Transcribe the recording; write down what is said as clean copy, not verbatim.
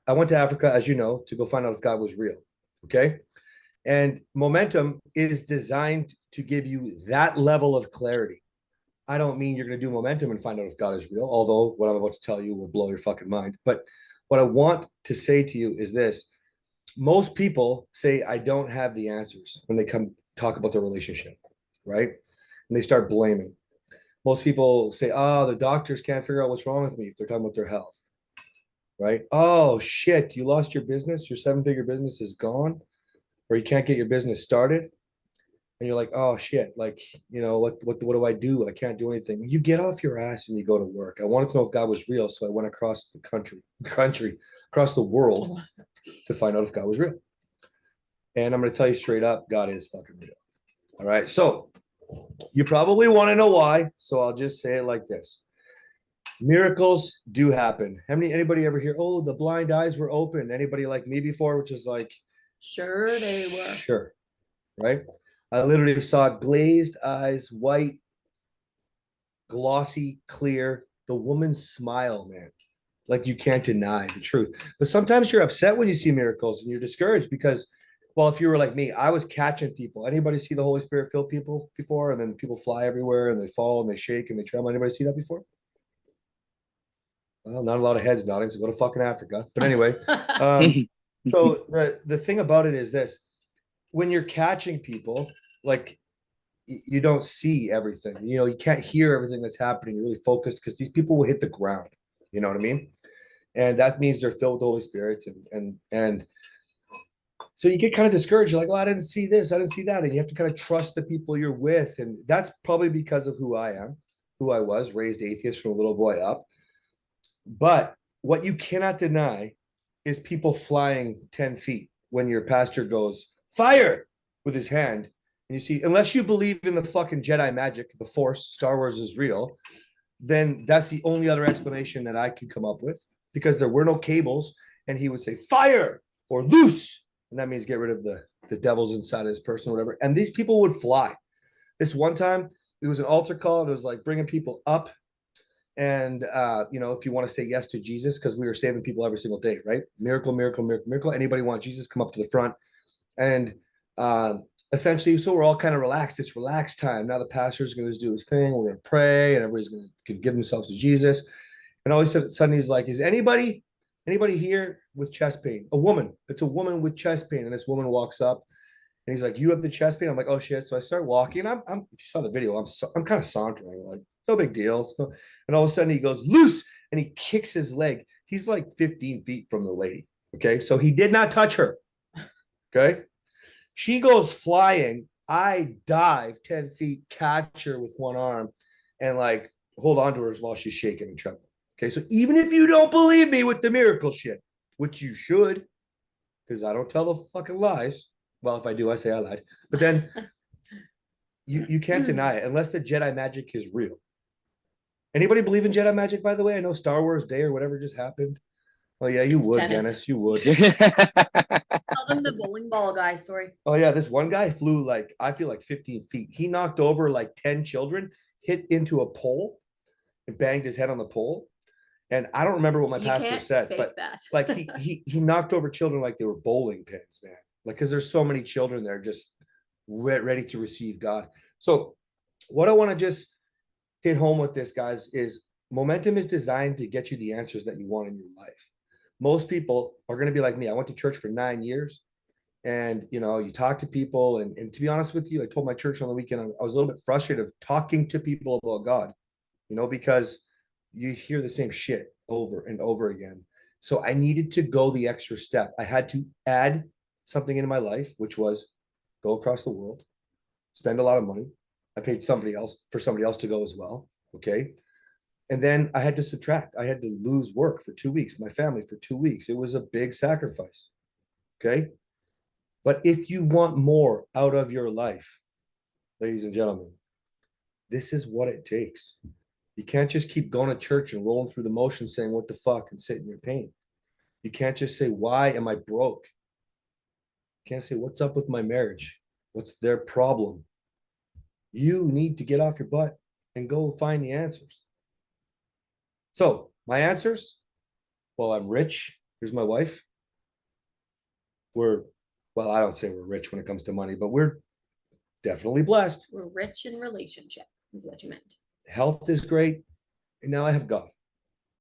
I went to Africa, as you know, to go find out if God was real. Okay. And momentum is designed to give you that level of clarity. I don't mean you're going to do momentum and find out if God is real, although what I'm about to tell you will blow your fucking mind. But what I want to say to you is this: most people say, I don't have the answers when they come talk about their relationship, right? And they start blaming. Most people say, oh, the doctors can't figure out what's wrong with me if they're talking about their health, right? Oh, shit, you lost your business, your seven-figure business is gone, or you can't get your business started. And you're like, oh shit, like, what do I do? I can't do anything. You get off your ass and you go to work. I wanted to know if God was real, so I went across the country, across the world to find out if God was real. And I'm going to tell you straight up, God is fucking real. All right. So you probably want to know why. So I'll just say it like this. Miracles do happen. Anybody ever hear, oh, the blind eyes were open? Anybody like me before, which is like, sure they were. Sure. Right. I literally saw glazed eyes, white, glossy, clear. The woman's smile, man. Like you can't deny the truth. But sometimes you're upset when you see miracles and you're discouraged because, well, if you were like me, I was catching people. Anybody see the Holy Spirit fill people before? And then people fly everywhere and they fall and they shake and they tremble. Anybody see that before? Well, not a lot of heads nodding, so go to fucking Africa. But anyway, so the thing about it is this: when you're catching people, like you don't see everything. You can't hear everything that's happening. You're really focused because these people will hit the ground. You know what I mean? And that means they're filled with the Holy Spirit, and so you get kind of discouraged. You're like, well, I didn't see this, I didn't see that, and you have to kind of trust the people you're with, and that's probably because of who I am, who I was, raised atheist from a little boy up. But what you cannot deny is people flying 10 feet when your pastor goes fire with his hand. And you see, unless you believe in the fucking Jedi magic, the Force, Star Wars is real, then that's the only other explanation that I could come up with, because there were no cables and he would say fire or loose. And that means get rid of the devils inside of this person or whatever. And these people would fly. This one time, it was an altar call. And it was like bringing people up. And, if you want to say yes to Jesus, because we were saving people every single day, right? Miracle, miracle, miracle, miracle. Anybody want Jesus, come up to the front. And essentially, so we're all kind of relaxed. It's relaxed time. Now the pastor's going to do his thing. We're going to pray, and everybody's going to give themselves to Jesus. And all of a sudden, he's like, is anybody here with chest pain? A woman. It's a woman with chest pain. And this woman walks up, and he's like, you have the chest pain? I'm like, oh shit. So I start walking. I'm if you saw the video, I'm kind of sauntering, like, no big deal. And all of a sudden he goes loose and he kicks his leg. He's like 15 feet from the lady. Okay. So he did not touch her. Okay. She goes flying. I dive 10 feet, catch her with one arm, and like hold on to her while she's shaking and trembling. Okay. So even if you don't believe me with the miracle shit, which you should, because I don't tell the fucking lies. Well, if I do, I say I lied. But then you can't deny it unless the Jedi magic is real. Anybody believe in Jedi magic, by the way? I know Star Wars Day or whatever just happened. Oh, yeah, you would, Dennis. You would. Tell them the bowling ball guy story. Oh, yeah, this one guy flew like, I feel like 15 feet. He knocked over like 10 children, hit into a pole, and banged his head on the pole. And I don't remember what my pastor said, but like he knocked over children like they were bowling pins, man. Like, because there's so many children there just ready to receive God. So what I want to just hit home with this, guys, is momentum is designed to get you the answers that you want in your life. Most people are going to be like me. I went to church for 9 years, and you talk to people, and to be honest with you, I told my church on the weekend I was a little bit frustrated of talking to people about God, because you hear the same shit over and over again. So I needed to go the extra step. I had to add something into my life, which was go across the world, spend a lot of money. I paid somebody else to go as well. Okay. And then I had to subtract. I had to lose work for 2 weeks, my family for 2 weeks. It was a big sacrifice. Okay. But if you want more out of your life, ladies and gentlemen, this is what it takes. You can't just keep going to church and rolling through the motions saying, what the fuck, and sit in your pain. You can't just say, why am I broke? You can't say, what's up with my marriage? What's their problem? You need to get off your butt and go find the answers. So my answers, well, I'm rich Here's my wife. Well, I don't say we're rich when it comes to money, but we're definitely blessed. We're rich in relationship, is what you meant. Health is great. And now I have God.